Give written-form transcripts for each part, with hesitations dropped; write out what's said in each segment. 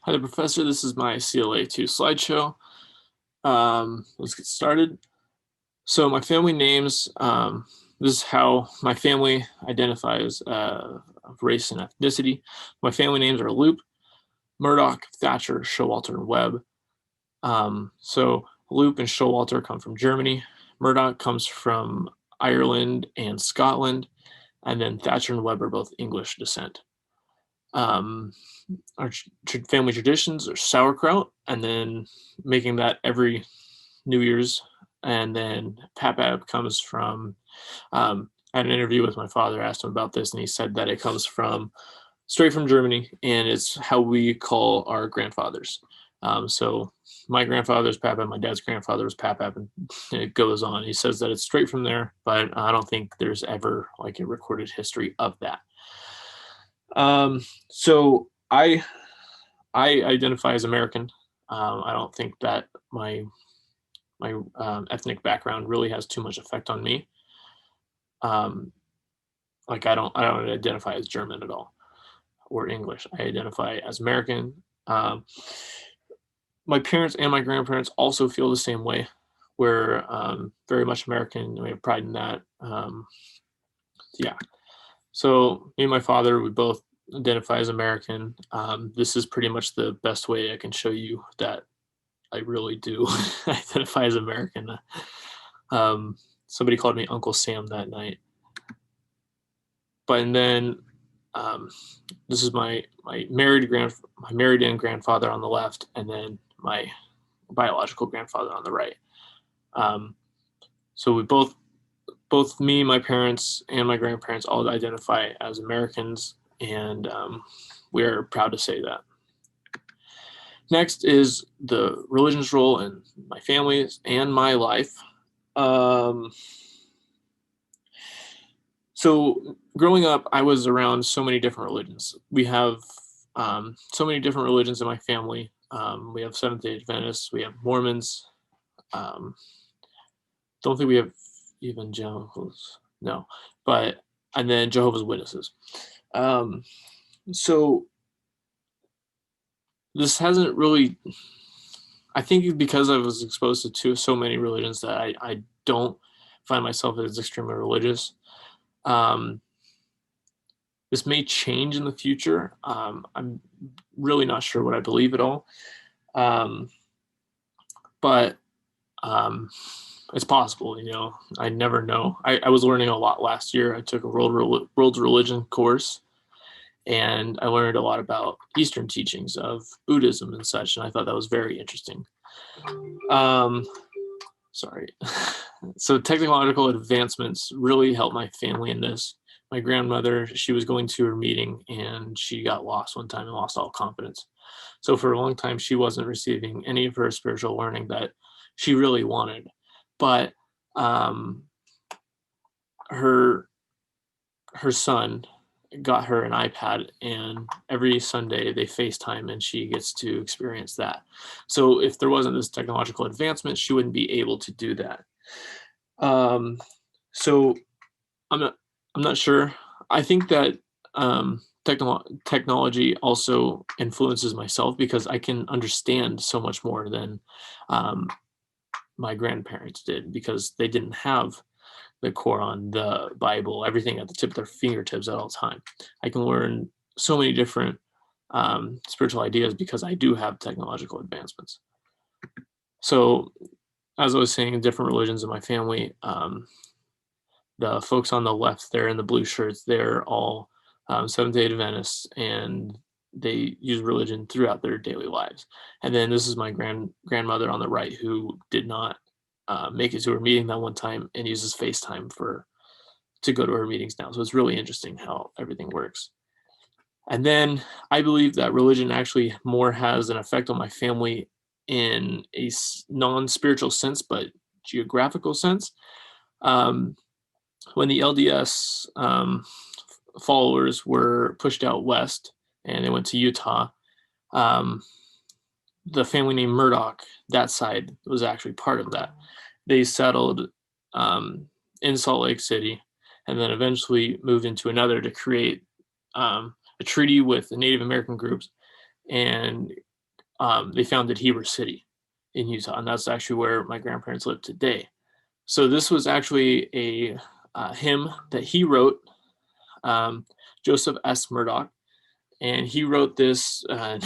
Hi there, Professor. This is my CLA2 slideshow. Let's get started. So my family names, this is how my family identifies race and ethnicity. My family names are Loop, Murdoch, Thatcher, Showalter, and Webb. So Loop and Showalter come from Germany. Murdoch comes from Ireland and Scotland. And then Thatcher and Webb are both English descent. Um, our family traditions are sauerkraut, and then making that every New Year's. And then Papab comes from, I had an interview with my father, asked him about this, and he said that it comes from straight from Germany, and it's how we call our grandfathers. So my grandfather's Papab, my dad's grandfather was Papab, and it goes on. He says that it's straight from there, but I don't think there's ever like a recorded history of that. So I identify as American. I don't think that my ethnic background really has too much effect on me. Um, like I don't identify as German at all or English. I identify as American. Um, my parents and my grandparents also feel the same way. We're very much American. We have pride in that. Yeah. So me and my father, we both identify as American. This is pretty much the best way I can show you that I really do identify as American. Um, Somebody called me Uncle Sam that night. But and then um, this is my married in grandfather on the left, and then my biological grandfather on the right. Um, so we both me, my parents, and my grandparents all identify as Americans, and we're proud to say that. Next is the religion's role in my family and my life. Um, so growing up, I was around so many different religions. We have so many different religions in my family. We have Seventh Day Adventists, we have Mormons. Um, don't think we have evangelicals, no, but and then Jehovah's Witnesses. Um, so this hasn't really. I think because I was exposed to so many religions that I don't find myself as extremely religious. Um, this may change in the future. I'm really not sure what I believe at all, um, but um, it's possible. You know, I never know. I was learning a lot last year. I took a world religion course, and I learned a lot about Eastern teachings of Buddhism and such, and I thought that was very interesting. Um, Sorry. So technological advancements really helped my family in this. My grandmother, she was going to her meeting and she got lost one time and lost all confidence. So for a long time, she wasn't receiving any of her spiritual learning that she really wanted. But um, her her son got her an iPad, and every Sunday they FaceTime, and she gets to experience that. So if there wasn't this technological advancement, she wouldn't be able to do that. Um, so I'm not I'm not sure. I think that technology also influences myself because I can understand so much more than um, my grandparents did because they didn't have the Quran, the Bible, everything at the tip of their fingertips at all time. I can learn so many different spiritual ideas because I do have technological advancements. So, as I was saying, different religions in my family, the folks on the left there in the blue shirts, they're all Seventh Day Adventists, and they use religion throughout their daily lives. And then this is my grandmother on the right who did not make it to her meeting that one time and uses FaceTime for to go to her meetings now. So it's really interesting how everything works. And then I believe that religion actually more has an effect on my family in a non-spiritual sense, but geographical sense. Um, when the LDS followers were pushed out west and they went to Utah, um, the family name Murdoch, that side was actually part of that. They settled um, in Salt Lake City and then eventually moved into another to create a treaty with the Native American groups and they founded Heber City in Utah, and that's actually where my grandparents live today. So this was actually a hymn that he wrote, um, Joseph S. Murdoch, and he wrote this in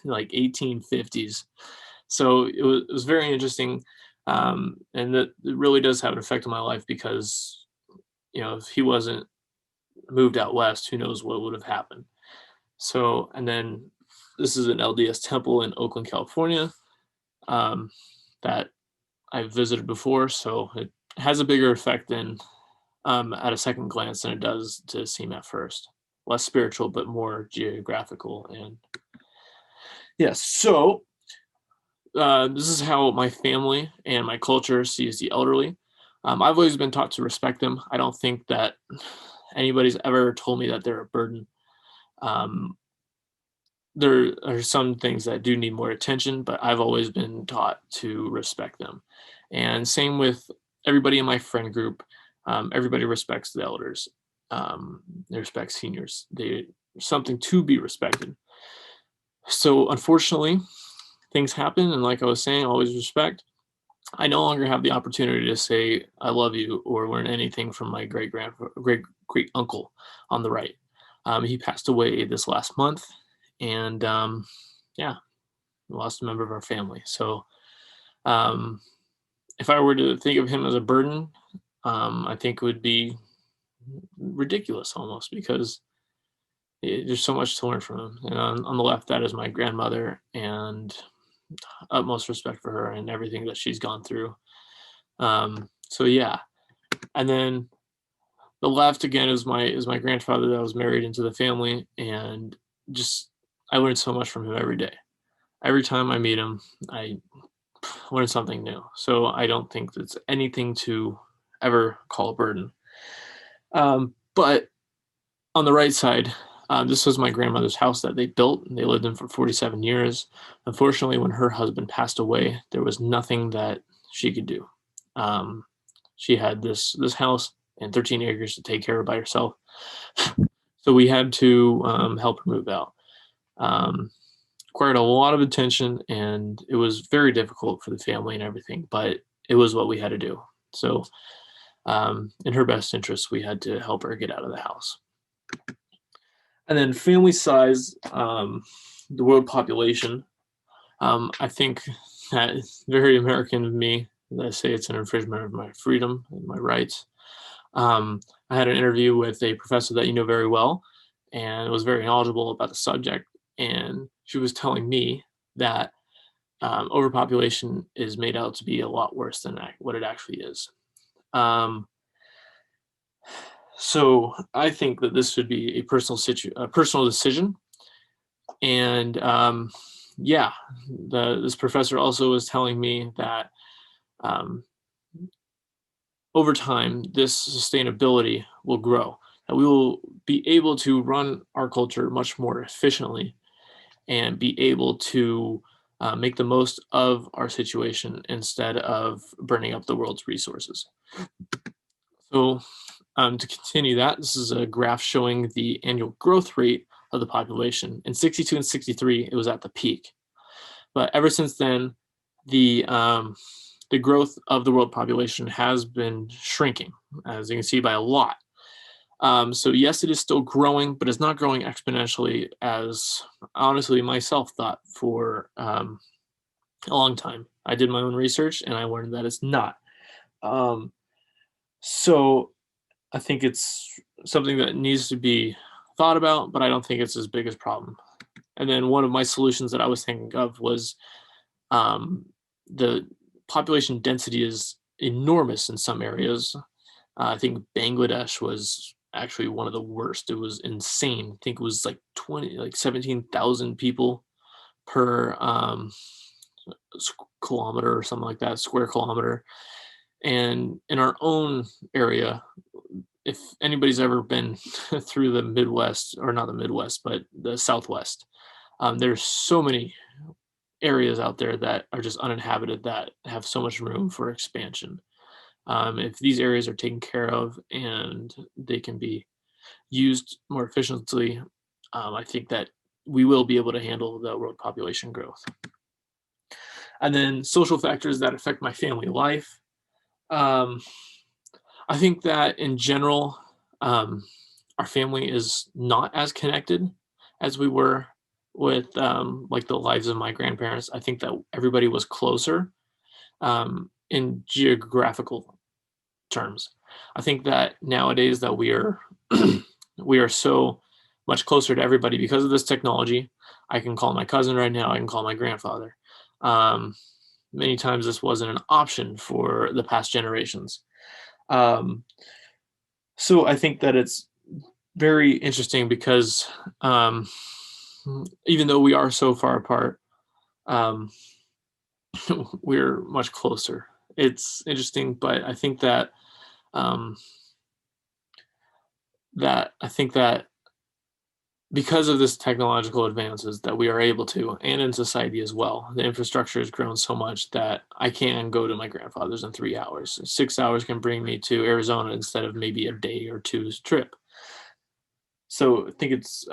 like 1850s. So it was very interesting, and that it really does have an effect on my life because if he wasn't moved out west, who knows what would have happened. So, and then this is an LDS temple in Oakland, California, um, that I've visited before. So it has a bigger effect than at a second glance than it does to seem at first. Less spiritual, but more geographical. And yes, so this is how my family and my culture sees the elderly. I've always been taught to respect them. I don't think that anybody's ever told me that they're a burden. Um, there are some things that do need more attention, but I've always been taught to respect them. And same with everybody in my friend group. Everybody respects the elders. They respect seniors. They're something to be respected. So unfortunately, things happen, and like I was saying, always respect. I no longer have the opportunity to say I love you or learn anything from my great uncle on the right. He passed away this last month, and yeah, we lost a member of our family. So um, if I were to think of him as a burden, I think it would be ridiculous almost because there's so much to learn from him. And on the left, that is my grandmother, and utmost respect for her and everything that she's gone through. So yeah, and then the left again is my grandfather that was married into the family, and just I learned so much from him every day. Every time I meet him, I learn something new. So I don't think that's anything to ever call a burden. But on the right side, this was my grandmother's house that they built, and they lived in for 47 years. Unfortunately, when her husband passed away, there was nothing that she could do. Um, she had this house and 13 acres to take care of by herself, so we had to help her move out. Um, Required a lot of attention, and it was very difficult for the family and everything, but it was what we had to do. So, in her best interest, we had to help her get out of the house. And then family size, the world population. I think that is very American of me. I say it's an infringement of my freedom and my rights. I had an interview with a professor that you know very well, and was very knowledgeable about the subject. And she was telling me that overpopulation is made out to be a lot worse than what it actually is. Um, so I think that this should be a personal decision. And yeah, this professor also was telling me that um, over time, this sustainability will grow, that we will be able to run our culture much more efficiently and be able to make the most of our situation instead of burning up the world's resources. So to continue that, this is a graph showing the annual growth rate of the population. In 62 and 63, it was at the peak. But ever since then, the growth of the world population has been shrinking, as you can see, by a lot. So yes, it is still growing, but it's not growing exponentially as honestly myself thought for a long time. I did my own research and I learned that it's not. So I think it's something that needs to be thought about, but I don't think it's as big a problem. And then one of my solutions that I was thinking of was the population density is enormous in some areas. I think Bangladesh was actually one of the worst. It was insane. I think it was like 17,000 people per kilometer or something like that, square kilometer. And in our own area, if anybody's ever been through the Midwest, or not the Midwest, but the Southwest, there's so many areas out there that are just uninhabited that have so much room for expansion. If these areas are taken care of and they can be used more efficiently, I think that we will be able to handle the world population growth. And then social factors that affect my family life. Um, I think that in general, um, our family is not as connected as we were with like the lives of my grandparents. I think that everybody was closer in geographical terms. I think that nowadays that we are we are so much closer to everybody because of this technology. I can call my cousin right now. I can call my grandfather. Um, Many times this wasn't an option for the past generations. Um, so I think that it's very interesting because um, even though we are so far apart, um, we're much closer. It's interesting, but I think that um, I think that because of this technological advances that we are able to, and in society as well, the infrastructure has grown so much that I can go to my grandfather's in 3 hours. 6 hours can bring me to Arizona instead of maybe a day or two's trip. So I think it's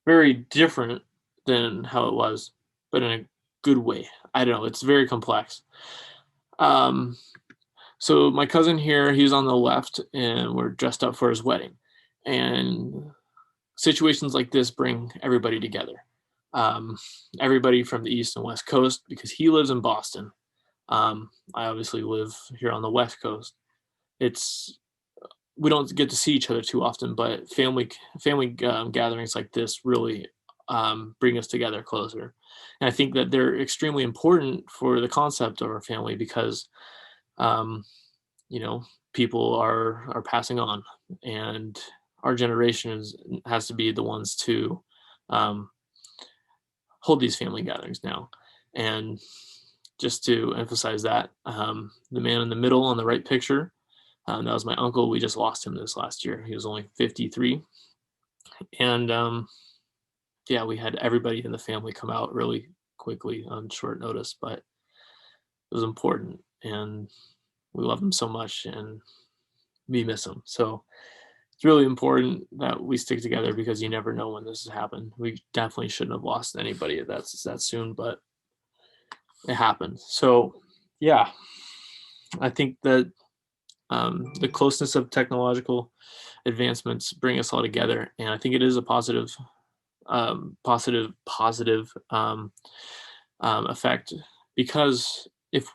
very different than how it was, but in a good way. I don't know. It's very complex. Um, so my cousin here, he's on the left, and we're dressed up for his wedding. And situations like this bring everybody together. Um, Everybody from the East and West Coast, because he lives in Boston. I obviously live here on the West Coast. It's We don't get to see each other too often, but family gatherings like this really bring us together closer. And I think that they're extremely important for the concept of our family because um, you know people are passing on, and our generation has to be the ones to um, hold these family gatherings now. And just to emphasize that, the man in the middle on the right picture, that was my uncle. We just lost him this last year. He was only 53. And yeah, we had everybody in the family come out really quickly on short notice, but it was important. And we love him so much and we miss him. So it's really important that we stick together because you never know when this has happened. We definitely shouldn't have lost anybody that's that soon, but it happened. So yeah, I think that the closeness of technological advancements bring us all together, and I think it is a positive effect because if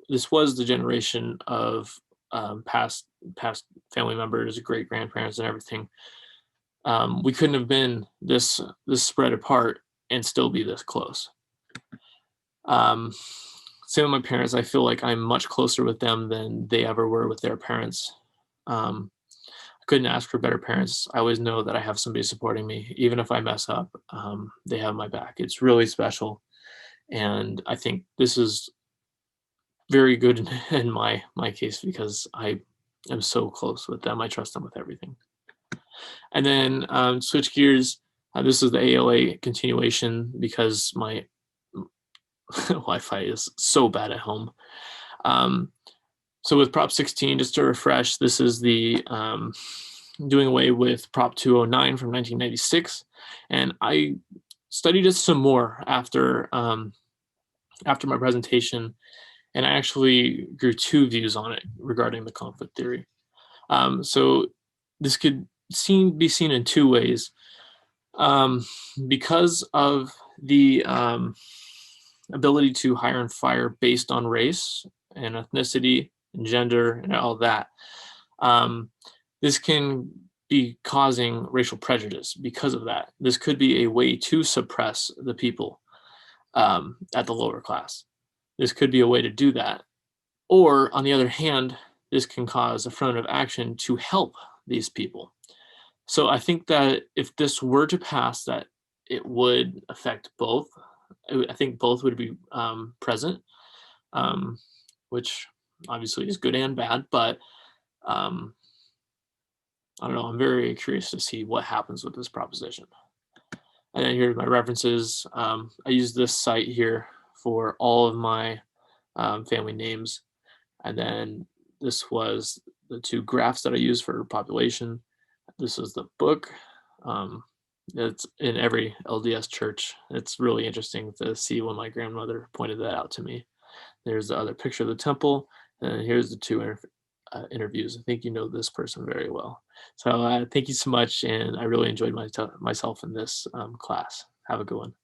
this was the generation of past family members, great grandparents, and everything, we couldn't have been this spread apart and still be this close. Um, Same with my parents. I feel like I'm much closer with them than they ever were with their parents. I couldn't ask for better parents. I always know that I have somebody supporting me, even if I mess up. They have my back. It's really special, and I think this is very good in my case because I am so close with them. I trust them with everything. And then switch gears. This is the ALA continuation because my Wi-Fi is so bad at home. Um, so with Prop 16, just to refresh, this is the doing away with Prop 209 from 1996, and I studied it some more after my presentation, and I actually grew two views on it regarding the conflict theory. So this could be seen in two ways. Because of the ability to hire and fire based on race and ethnicity and gender and all that, this can be causing racial prejudice because of that. This could be a way to suppress the people at the lower class. This could be a way to do that. Or, on the other hand, this can cause affirmative action to help these people. So I think that if this were to pass, that it would affect both. I think both would be present, um, which obviously is good and bad. But um, I don't know. I'm very curious to see what happens with this proposition. And then here's my references. I use this site here for all of my family names. And then this was the two graphs that I used for population. This is the book. Um, It's in every LDS church. It's really interesting to see when my grandmother pointed that out to me. There's the other picture of the temple, and here's the two interviews. I think you know this person very well. So thank you so much, and I really enjoyed myself in this class. Have a good one.